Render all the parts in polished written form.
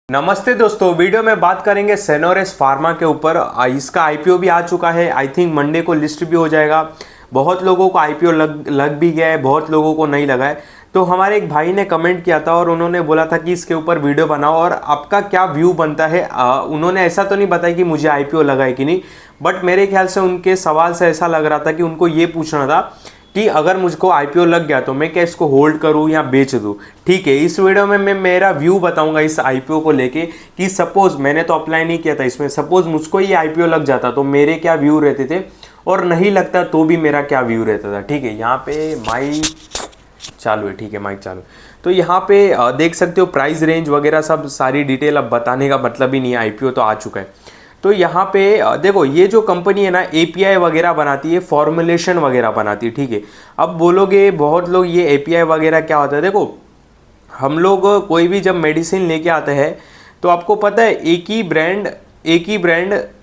नमस्ते दोस्तों, वीडियो में बात करेंगे सेनोरेस फार्मा के ऊपर। इसका आईपीओ भी आ चुका है। आई थिंक मंडे को लिस्ट भी हो जाएगा। बहुत लोगों को आईपीओ लग भी गया है, बहुत लोगों को नहीं लगा है। तो हमारे एक भाई ने कमेंट किया था और उन्होंने बोला था कि इसके ऊपर वीडियो बनाओ और आपका क्या व्यू बनता है। उन्होंने ऐसा तो नहीं बताया कि मुझे आईपीओ लगा है कि नहीं, बट मेरे ख्याल से उनके सवाल से ऐसा लग रहा था कि उनको ये पूछना था कि अगर मुझको आईपीओ लग गया तो मैं क्या इसको होल्ड करूं या बेच दूं। ठीक है, इस वीडियो में मैं मेरा व्यू बताऊंगा इस आईपीओ को लेके कि सपोज मैंने तो अप्लाई नहीं किया था इसमें, सपोज मुझको ये आईपीओ लग जाता तो मेरे क्या व्यू रहते थे और नहीं लगता तो भी मेरा क्या व्यू रहता था। ठीक है, यहाँ पे माइक चालू है। ठीक है, माइक चालू। तो यहाँ पे देख सकते हो प्राइस रेंज वगैरह सब सारी डिटेल। अब बताने का मतलब ही नहीं है, आईपीओ तो आ चुका है। तो यहाँ पे देखो, ये जो कंपनी है ना एपीआई वगैरह बनाती है, फॉर्मुलेशन वगैरह बनाती है। ठीक है, अब बोलोगे बहुत लोग ये एपीआई वगैरह क्या होता है। देखो, हम लोग कोई भी जब मेडिसिन लेके आते हैं तो आपको पता है एक ही ब्रांड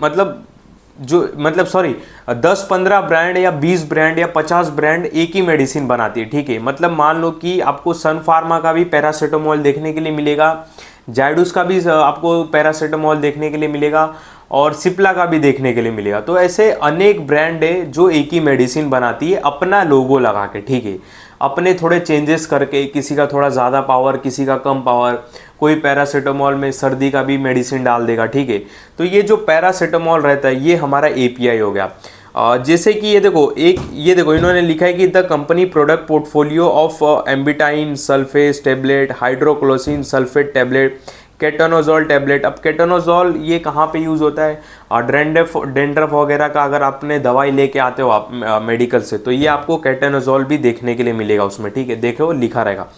मतलब सॉरी 10-15 ब्रांड या 20 ब्रांड या 50 ब्रांड एक ही मेडिसिन बनाती है। ठीक है, मतलब मान लो कि आपको सन फार्मा का भी पैरासीटामोल देखने के लिए मिलेगा, जायडूस का भी आपको पैरासीटामोल देखने के लिए मिलेगा और सिप्ला का भी देखने के लिए मिलेगा। तो ऐसे अनेक ब्रांड है जो एक ही मेडिसिन बनाती है अपना लोगो लगा के। ठीक है, अपने थोड़े चेंजेस करके, किसी का थोड़ा ज़्यादा पावर, किसी का कम पावर, कोई पैरासीटामोल में सर्दी का भी मेडिसिन डाल देगा। ठीक है, तो ये जो पैरासीटामोल रहता है ये हमारा एपीआई हो गया। जैसे कि ये देखो इन्होंने लिखा है कि the company product portfolio of एम्बिटाइन सल्फेस टेबलेट, हाइड्रोक्लोसिन सल्फेट टेबलेट, केटोनोजोल टेबलेट। अब केटोनोजोल ये कहाँ पे यूज़ होता है, और डेंड्रफ वगैरह का अगर आपने दवाई लेके आते हो आप मेडिकल से, तो ये आपको केटोनोजोल भी देखने के लिए मिलेगा उसमें। ठीक है, देखो लिखा रहेगा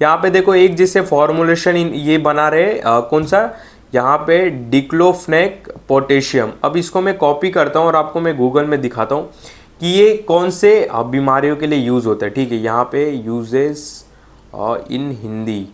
यहाँ पे। देखो एक जैसे फॉर्मुलेशन ये बना रहे कौन सा, यहाँ पे डिक्लोफेनेक पोटेशियम। अब इसको मैं कॉपी करता हूँ और आपको मैं गूगल में दिखाता हूँ कि ये कौन से बीमारियों के लिए यूज़ होता है। ठीक है, यहाँ पे यूजेज इन हिंदी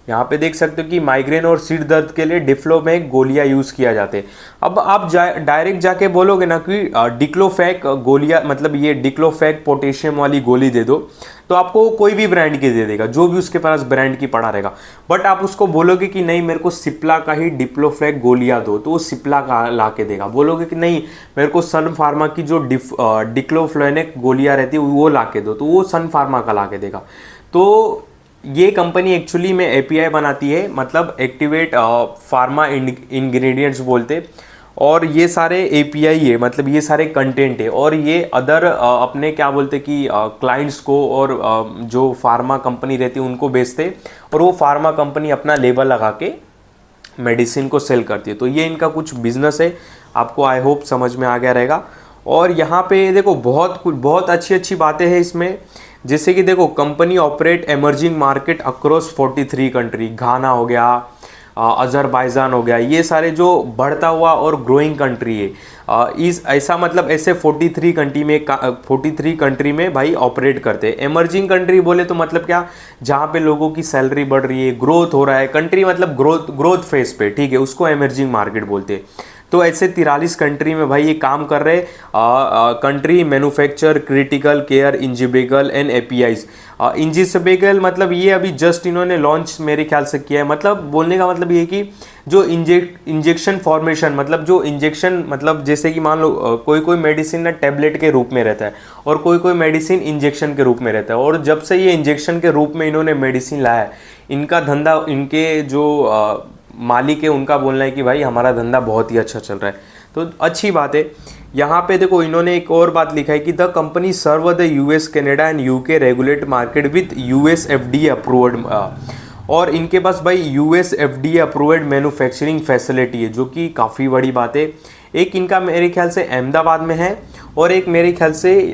यहाँ पे देख सकते हो कि माइग्रेन और सिर दर्द के लिए डिफ्लोमैक गोलियां यूज़ किया जाते हैं। अब आप डायरेक्ट जाके बोलोगे ना कि डिक्लोफैक गोलियां, मतलब ये डिक्लोफैक पोटेशियम वाली गोली दे दो, तो आपको कोई भी ब्रांड की दे देगा, जो भी उसके पास ब्रांड की पड़ा रहेगा। बट आप उसको बोलोगे कि नहीं मेरे को सिप्ला का ही डिप्लोफैक गोलियां दो, तो वो सिप्ला का ला के देगा। बोलोगे कि नहीं मेरे को सन फार्मा की जो डिक्लोफ्लेनेक गोलियां रहती है वो ला के दो, तो वो सन फार्मा का ला के देगा। तो ये कंपनी एक्चुअली में एपीआई बनाती है, मतलब एक्टिवेट फार्मा इंग्रेडिएंट्स बोलते, और ये सारे एपीआई है, मतलब ये सारे कंटेंट है, और ये अदर अपने क्या बोलते कि क्लाइंट्स को और जो फार्मा कंपनी रहती है उनको बेचते, और वो फार्मा कंपनी अपना लेबल लगा के मेडिसिन को सेल करती है। तो ये इनका कुछ बिजनेस है, आपको आई होप समझ में आ गया रहेगा। और यहाँ पे देखो बहुत अच्छी बातें हैं इसमें। जैसे कि देखो company operate emerging market across 43 country, Ghana हो गया, अजरबैजान हो गया, ये सारे जो बढ़ता हुआ और ग्रोइंग कंट्री है। ऐसा मतलब ऐसे 43 कंट्री में भाई ऑपरेट करते हैं। एमर्जिंग कंट्री बोले तो मतलब क्या, जहाँ पे लोगों की सैलरी बढ़ रही है, ग्रोथ हो रहा है कंट्री, मतलब ग्रोथ फेज पे। ठीक है, उसको एमर्जिंग मार्केट बोलते हैं। तो ऐसे 43 कंट्री में भाई ये काम कर रहे country manufacture critical care injectable and APIs. Injectable मतलब ये अभी जस्ट इन्होंने लॉन्च मेरे ख्याल से किया है। मतलब बोलने का मतलब ये कि जो इंजेक्शन फॉर्मेशन, मतलब जो इंजेक्शन, मतलब जैसे कि मान लो कोई मेडिसिन ना टैबलेट के रूप में रहता है और कोई मेडिसिन इंजेक्शन के रूप में रहता है। और जब से ये इंजेक्शन के रूप में इन्होंने मेडिसिन लाया है, इनका धंधा, इनके जो मालिक है उनका बोलना है कि भाई हमारा धंधा बहुत ही अच्छा चल रहा है। तो अच्छी बात है। यहाँ पे देखो इन्होंने एक और बात लिखा है कि the company serve the US Canada and UK regulate market with US FDA approved, और इनके पास भाई US FDA approved manufacturing facility है, जो कि काफ़ी बड़ी बात है। एक इनका मेरे ख्याल से अहमदाबाद में है और एक मेरे ख्याल से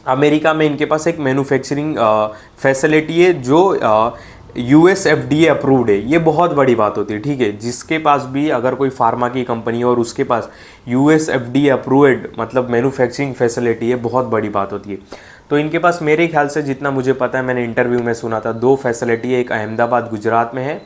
अमेरिका में इनके पास एक मैन्युफैक्चरिंग फैसिलिटी है जो यूएस एफडीए अप्रूव्ड है। ये बहुत बड़ी बात होती है। ठीक है, जिसके पास भी अगर कोई फार्मा की कंपनी है और उसके पास यूएस एफडीए अप्रूव्ड मतलब मैन्युफैक्चरिंग फैसिलिटी है, बहुत बड़ी बात होती है। तो इनके पास मेरे ख्याल से जितना मुझे पता है, मैंने इंटरव्यू में सुना था, 2 फैसिलिटी है, एक अहमदाबाद गुजरात में है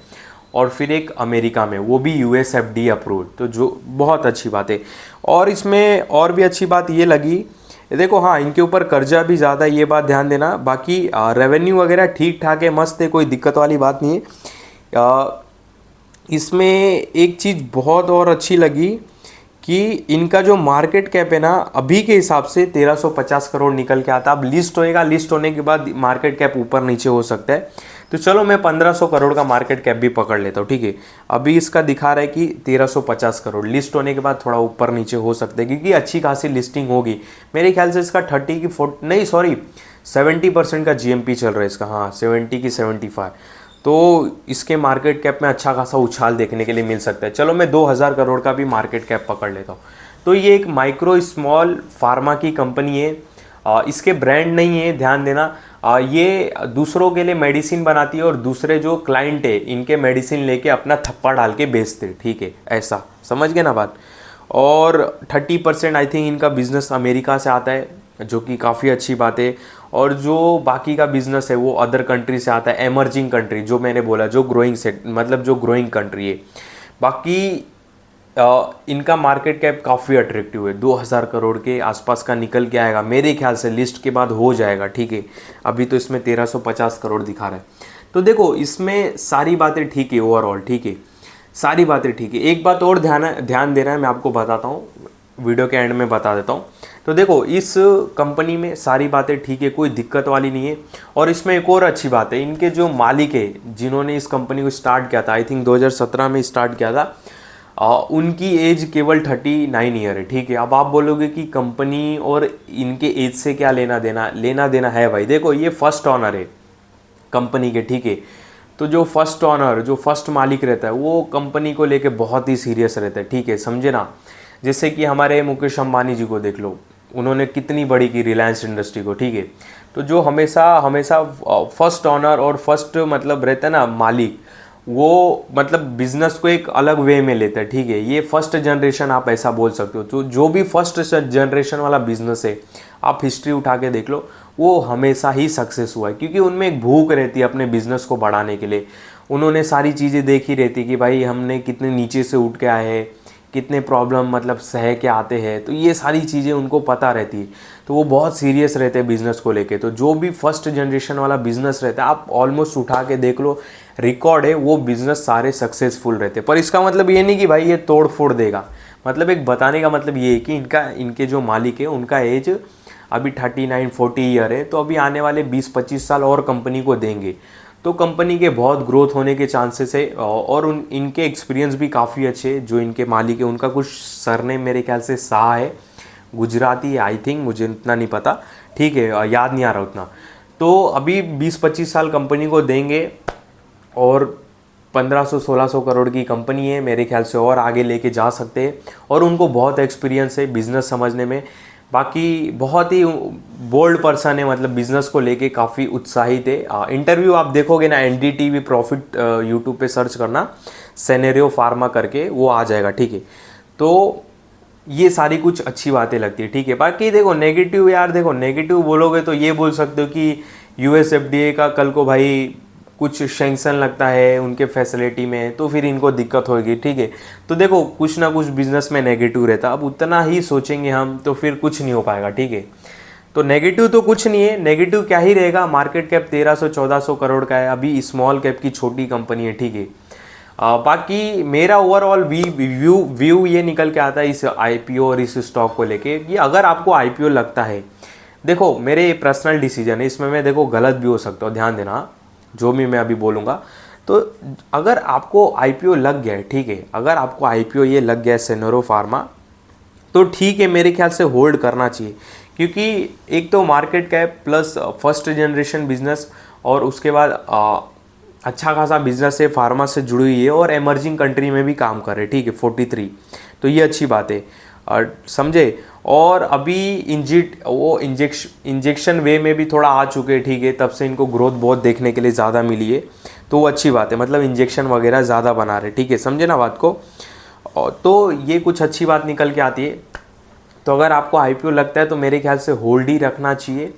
और फिर एक अमेरिका में, वो भी यूएस एफडीए अप्रूव्ड। तो जो बहुत अच्छी बात है। और इसमें और भी अच्छी बात ये लगी, देखो हाँ इनके ऊपर कर्जा भी ज़्यादा है, ये बात ध्यान देना। बाकी रेवेन्यू वगैरह ठीक ठाक है, मस्त है, कोई दिक्कत वाली बात नहीं है। इसमें एक चीज़ बहुत और अच्छी लगी कि इनका जो मार्केट कैप है ना, अभी के हिसाब से 1350 करोड़ निकल के आता। अब लिस्ट होएगा, लिस्ट होने के बाद मार्केट कैप ऊपर नीचे हो सकता है। तो चलो मैं 1500 करोड़ का मार्केट कैप भी पकड़ लेता हूँ, ठीक है। अभी इसका दिखा रहा है कि 1350 करोड़, लिस्ट होने के बाद थोड़ा ऊपर नीचे हो सकता है क्योंकि अच्छी खासी लिस्टिंग होगी। मेरे ख्याल से इसका 30 की 40 नहीं सॉरी 70% का जीएमपी चल रहा है इसका, हाँ 70 की 75। तो इसके मार्केट कैप में अच्छा खासा उछाल देखने के लिए मिल सकता है। चलो मैं 2000 करोड़ का भी मार्केट कैप पकड़ लेता हूँ। तो ये एक माइक्रो स्मॉल फार्मा की कंपनी है। इसके ब्रांड नहीं है, ध्यान देना। ये दूसरों के लिए मेडिसिन बनाती है और दूसरे जो क्लाइंट है इनके मेडिसिन लेके अपना थप्पा डाल के बेचते, ठीक है, ऐसा समझ गए ना बात। और 30% आई थिंक इनका बिजनेस अमेरिका से आता है, जो कि काफ़ी अच्छी बात है। और जो बाकी का बिजनेस है वो अदर कंट्री से आता है, एमर्जिंग कंट्री, जो मैंने बोला जो ग्रोइंग सेट मतलब जो ग्रोइंग कंट्री है। बाकी इनका मार्केट कैप काफ़ी अट्रैक्टिव है, 2000 करोड़ के आसपास का निकल के आएगा मेरे ख्याल से, लिस्ट के बाद हो जाएगा, ठीक है। अभी तो इसमें 1350 करोड़ दिखा रहा है। तो देखो इसमें सारी बातें ठीक है, ओवरऑल ठीक है, सारी बातें ठीक है। एक बात और ध्यान देना है, मैं आपको बताता हूँ, वीडियो के एंड में बता देता हूँ। तो देखो इस कंपनी में सारी बातें ठीक है, कोई दिक्कत वाली नहीं है। और इसमें एक और अच्छी बात है, इनके जो मालिक है जिन्होंने इस कंपनी को स्टार्ट किया था, आई थिंक 2017 में स्टार्ट किया था, उनकी एज केवल 39 ईयर है, ठीक है। अब आप बोलोगे कि कंपनी और इनके एज से क्या लेना देना है भाई। देखो ये फर्स्ट ऑनर है कंपनी के, ठीक है। तो जो फर्स्ट ऑनर, जो फर्स्ट मालिक रहता है वो कंपनी को लेके बहुत ही सीरियस रहता है, ठीक है, समझे ना। जैसे कि हमारे मुकेश अंबानी जी को देख लो, उन्होंने कितनी बड़ी की रिलायंस इंडस्ट्री को, ठीक है। तो जो हमेशा फर्स्ट ऑनर और फर्स्ट मतलब रहता है ना मालिक, वो मतलब बिजनेस को एक अलग वे में लेता है, ठीक है। ये फर्स्ट जनरेशन आप ऐसा बोल सकते हो। तो जो भी फर्स्ट जनरेशन वाला बिजनेस है, आप हिस्ट्री उठा के देख लो, वो हमेशा ही सक्सेस हुआ है क्योंकि उनमें एक भूख रहती है अपने बिजनेस को बढ़ाने के लिए। उन्होंने सारी चीज़ें देखी रहती कि भाई हमने कितने नीचे से उठ के आए हैं, कितने प्रॉब्लम मतलब सह के आते हैं, तो ये सारी चीज़ें उनको पता रहती है। तो वो बहुत सीरियस रहते हैं बिज़नेस को लेके। तो जो भी फर्स्ट जनरेशन वाला बिज़नेस रहता है, आप ऑलमोस्ट उठा के देख लो, रिकॉर्ड है, वो बिज़नेस सारे सक्सेसफुल रहते हैं। पर इसका मतलब ये नहीं कि भाई ये तोड़ फोड़ देगा, मतलब एक बताने का मतलब ये है कि इनके जो मालिक है उनका एज अभी 39-40 ईयर है। तो अभी आने वाले 20-25 साल और कंपनी को देंगे, तो कंपनी के बहुत ग्रोथ होने के चांसेस है। और इनके एक्सपीरियंस भी काफ़ी अच्छे, जो इनके मालिक है उनका कुछ सरनेम मेरे ख्याल से शाह है, गुजराती आई थिंक, मुझे इतना नहीं पता, ठीक है, याद नहीं आ रहा उतना। तो अभी 20-25 साल कंपनी को देंगे और 1500-1600 करोड़ की कंपनी है मेरे ख्याल से, और आगे लेके जा सकते हैं। और उनको बहुत एक्सपीरियंस है बिज़नेस समझने में। बाकी बहुत ही बोल्ड पर्सन है, मतलब बिज़नेस को लेके काफ़ी उत्साहित है। इंटरव्यू आप देखोगे ना, एनडीटीवी प्रॉफिट यूट्यूब पे सर्च करना, सेनेरियो फार्मा करके, वो आ जाएगा, ठीक है। तो ये सारी कुछ अच्छी बातें लगती है, ठीक है। बाकी देखो नेगेटिव, यार देखो नेगेटिव बोलोगे तो ये बोल सकते हो कि यूएस एफडीए का कल को भाई कुछ सैंक्शन लगता है उनके फैसिलिटी में, तो फिर इनको दिक्कत होगी, ठीक है। तो देखो कुछ ना कुछ बिजनेस में नेगेटिव रहता, अब उतना ही सोचेंगे हम तो फिर कुछ नहीं हो पाएगा, ठीक है। तो नेगेटिव तो कुछ नहीं है, नेगेटिव क्या ही रहेगा, मार्केट कैप 1300-1400 करोड़ का है, अभी स्मॉल कैप की छोटी कंपनी है, ठीक है। बाकी मेरा ओवरऑल व्यू ये निकल के आता है इस आईपीओ और इस स्टॉक को लेके कि अगर आपको आईपीओ लगता है, देखो मेरे पर्सनल डिसीजन है इसमें, मैं देखो गलत भी हो सकता हूँ, ध्यान देना जो भी मैं अभी बोलूँगा। तो अगर आपको आईपीओ लग गया है, ठीक है, अगर आपको आईपीओ ये लग गया है सेनेरो फार्मा, तो ठीक है, मेरे ख्याल से होल्ड करना चाहिए। क्योंकि एक तो market cap plus first generation business, और उसके बाद अच्छा खासा बिजनेस है, फार्मा से जुड़ी हुई है और एमर्जिंग कंट्री में भी काम कर रहे हैं, ठीक है, 43, तो ये अच्छी बात है, समझे। और अभी इंजेक्शन वे में भी थोड़ा आ चुके हैं, ठीक है, तब से इनको ग्रोथ बहुत देखने के लिए ज़्यादा मिली है, तो वो अच्छी बात है, मतलब इंजेक्शन वगैरह ज़्यादा बना रहे, ठीक है, समझे ना बात को। तो ये कुछ अच्छी बात निकल के आती है। तो अगर आपको आईपीओ लगता है तो मेरे ख्याल से होल्ड ही रखना चाहिए,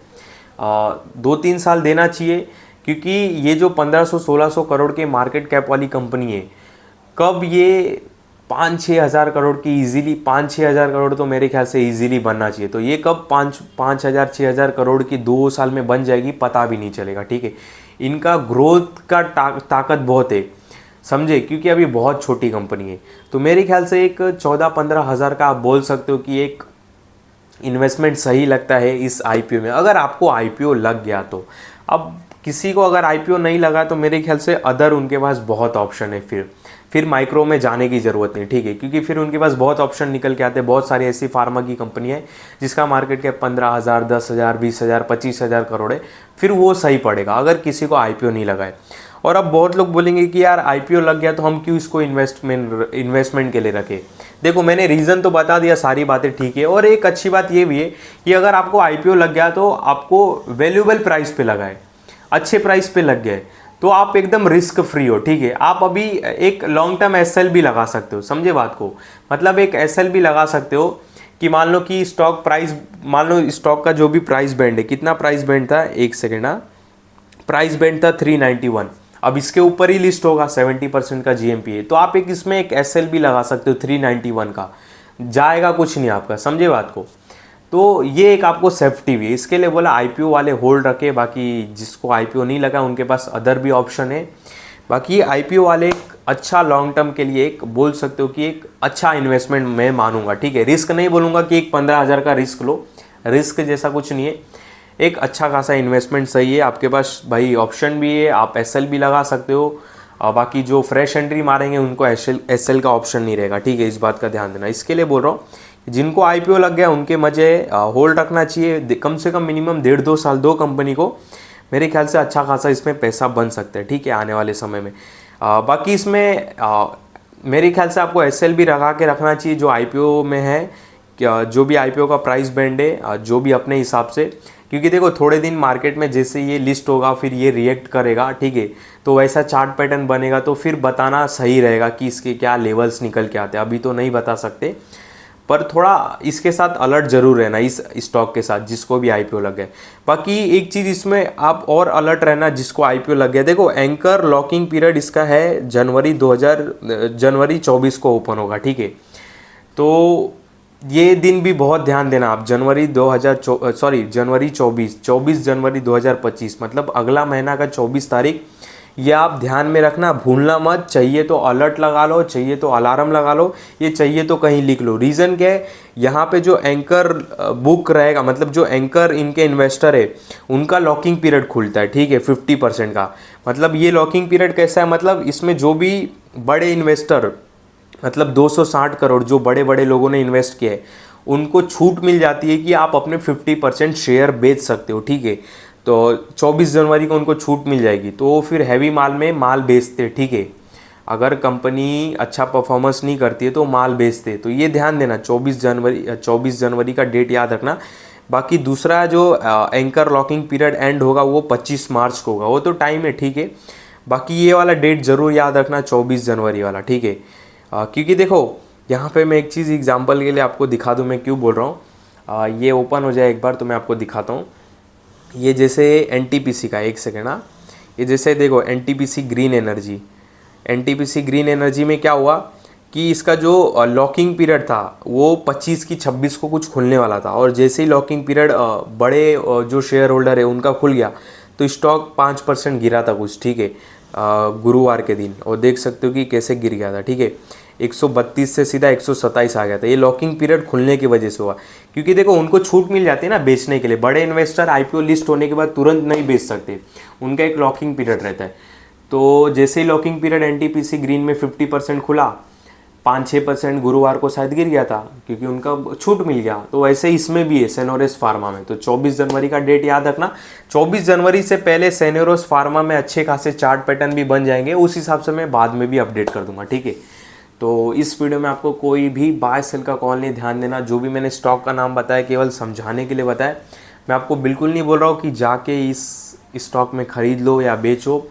2-3 साल देना चाहिए, क्योंकि ये जो 1500-1600 करोड़ के मार्केट कैप वाली कंपनी है, कब ये 5-6 हज़ार करोड़ की इजीली, 5-6 हज़ार करोड़ तो मेरे ख्याल से इजीली बनना चाहिए, तो ये कब 5-6 हज़ार करोड़ की 2 साल में बन जाएगी पता भी नहीं चलेगा, ठीक है। इनका ग्रोथ का ताकत बहुत है। समझे, क्योंकि अभी बहुत छोटी कंपनी है। तो मेरे ख्याल से एक 14-15 हज़ार का आप बोल सकते हो कि एक इन्वेस्टमेंट सही लगता है इस आईपीओ में, अगर आपको आईपीओ लग गया तो। अब किसी को अगर आईपीओ नहीं लगा तो मेरे ख्याल से अदर उनके पास बहुत ऑप्शन है, फिर माइक्रो में जाने की ज़रूरत नहीं, ठीक है, क्योंकि फिर उनके पास बहुत ऑप्शन निकल के आते हैं। बहुत सारी ऐसी फार्मा की कंपनी है जिसका मार्केट कैप 15,000, 10,000, 20,000, 25,000 करोड़ है, फिर वो सही पड़ेगा अगर किसी को आईपीओ नहीं लगा है। और अब बहुत लोग बोलेंगे कि यार आईपीओ लग गया तो हम क्यों इसको इन्वेस्टमेंट के लिए रखें। देखो मैंने रीज़न तो बता दिया, सारी बातें ठीक है। और एक अच्छी बात ये भी है कि अगर आपको आईपीओ लग गया तो आपको वैल्यूएबल प्राइस पे लगा है, अच्छे प्राइस पे लग गया है, तो आप एकदम रिस्क फ्री हो, ठीक है। आप अभी एक लॉन्ग टर्म एसएल भी लगा सकते हो, समझे बात को, मतलब एक एसएल भी लगा सकते हो कि मान लो कि स्टॉक प्राइस, मान लो स्टॉक का जो भी प्राइस बैंड है, कितना प्राइस बैंड था, एक सेकेंड, प्राइस बैंड था 391, अब इसके ऊपर ही लिस्ट होगा, 70% का जीएमपी है, तो आप एक इसमें एक एसएल भी लगा सकते हो 391 का, जाएगा कुछ नहीं आपका, समझे बात को। तो ये एक आपको सेफ्टी भी है, इसके लिए बोला आईपीओ वाले होल्ड रखे, बाकी जिसको आईपीओ नहीं लगा उनके पास अदर भी ऑप्शन है। बाकी आईपीओ वाले एक अच्छा लॉन्ग टर्म के लिए एक बोल सकते हो कि एक अच्छा इन्वेस्टमेंट मैं मानूंगा, ठीक है। रिस्क नहीं बोलूँगा कि एक 15,000 का रिस्क लो, रिस्क जैसा कुछ नहीं है, एक अच्छा खासा इन्वेस्टमेंट सही है। आपके पास भाई ऑप्शन भी है, आप एसएल भी लगा सकते हो, और बाकी जो फ्रेश एंट्री मारेंगे उनको एसएल का ऑप्शन नहीं रहेगा, ठीक है, इस बात का ध्यान देना। इसके लिए बोल रहा हूँ जिनको आईपीओ लग गया उनके मजे होल्ड रखना चाहिए, कम से कम मिनिमम 1.5-2 साल दो कंपनी को, मेरे ख्याल से अच्छा खासा इसमें पैसा बन सकता है, ठीक है, आने वाले समय में। बाकी इसमें मेरे ख्याल से आपको एसएल भी लगा के रखना चाहिए जो आईपीओ में है, जो भी आईपीओ का प्राइस बैंड है, जो भी अपने हिसाब से, क्योंकि देखो थोड़े दिन मार्केट में जैसे ये लिस्ट होगा फिर ये रिएक्ट करेगा, ठीक है, तो वैसा चार्ट पैटर्न बनेगा, तो फिर बताना सही रहेगा कि इसके क्या लेवल्स निकल के आते हैं, अभी तो नहीं बता सकते, पर थोड़ा इसके साथ अलर्ट जरूर रहना इस स्टॉक के साथ जिसको भी आईपीओ लग गया। बाकी एक चीज़ इसमें आप और अलर्ट रहना जिसको आईपीओ लग गया, देखो एंकर लॉकिंग पीरियड इसका है जनवरी 24 को ओपन होगा, ठीक है, तो ये दिन भी बहुत ध्यान देना आप, जनवरी 24 जनवरी 2025, मतलब अगला महीना का 24 तारीख, ये आप ध्यान में रखना, भूलना मत। चाहिए तो अलर्ट लगा लो, चाहिए तो अलार्म लगा लो, ये चाहिए तो कहीं लिख लो। रीज़न क्या है, यहाँ पे जो एंकर बुक रहेगा, मतलब जो एंकर इनके इन्वेस्टर है उनका लॉकिंग पीरियड खुलता है, ठीक है, 50% का। मतलब ये लॉकिंग पीरियड कैसा है, मतलब इसमें जो भी बड़े इन्वेस्टर, मतलब 260 करोड़ जो बड़े बड़े लोगों ने इन्वेस्ट किया है, उनको छूट मिल जाती है कि आप अपने 50% शेयर बेच सकते हो, ठीक है। तो 24 जनवरी को उनको छूट मिल जाएगी, तो वो फिर हैवी माल में माल बेचते, ठीक है। अगर कंपनी अच्छा परफॉर्मेंस नहीं करती है तो माल बेचते, तो ये ध्यान देना, 24 जनवरी का डेट याद रखना। बाकी दूसरा जो एंकर लॉकिंग पीरियड एंड होगा वो 25 मार्च को होगा, वो तो टाइम है, ठीक है। बाकी ये वाला डेट ज़रूर याद रखना, 24 जनवरी वाला, ठीक है। क्योंकि देखो यहाँ पे मैं एक चीज़ एग्जांपल के लिए आपको दिखा दूँ, मैं क्यों बोल रहा हूँ, ये ओपन हो जाए एक बार तो मैं आपको दिखाता हूँ। ये जैसे एनटीपीसी का, एक सेकेंड, ये जैसे देखो एनटीपीसी ग्रीन एनर्जी में क्या हुआ कि इसका जो लॉकिंग पीरियड था वो 25 की 26 को कुछ खुलने वाला था, और जैसे ही लॉकिंग पीरियड बड़े जो शेयर होल्डर है उनका खुल गया तो स्टॉक 5% गिरा था कुछ, ठीक है, गुरुवार के दिन, और देख सकते हो कि कैसे गिर गया था, ठीक है, 132 से सीधा 127 आ गया था। ये लॉकिंग पीरियड खुलने की वजह से हुआ, क्योंकि देखो उनको छूट मिल जाती है ना बेचने के लिए। बड़े इन्वेस्टर आईपीओ लिस्ट होने के बाद तुरंत नहीं बेच सकते, उनका एक लॉकिंग पीरियड रहता है। तो जैसे ही लॉकिंग पीरियड एनटीपीसी ग्रीन में 50% खुला, 5-6% गुरुवार को शायद गिर गया था क्योंकि उनका छूट मिल गया, तो वैसे इसमें भी है सेनोरस फार्मा में। तो 24 जनवरी का डेट याद रखना, 24 जनवरी से पहले सेनोरस फार्मा में अच्छे खासे चार्ट पैटर्न भी बन जाएंगे, उस हिसाब से मैं बाद में भी अपडेट कर दूंगा, ठीक है। तो इस वीडियो में आपको कोई भी बाय सेल का कॉल नहीं, ध्यान देना, जो भी मैंने स्टॉक का नाम बताया केवल समझाने के लिए बताया। मैं आपको बिल्कुल नहीं बोल रहा हूँ कि जाके इस स्टॉक में खरीद लो या बेचो,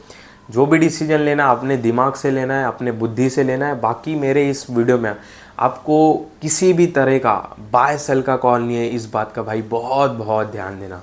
जो भी डिसीजन लेना अपने दिमाग से लेना है, अपने बुद्धि से लेना है। बाकी मेरे इस वीडियो में आपको किसी भी तरह का बाय सेल का कॉल नहीं है, इस बात का भाई बहुत बहुत ध्यान देना।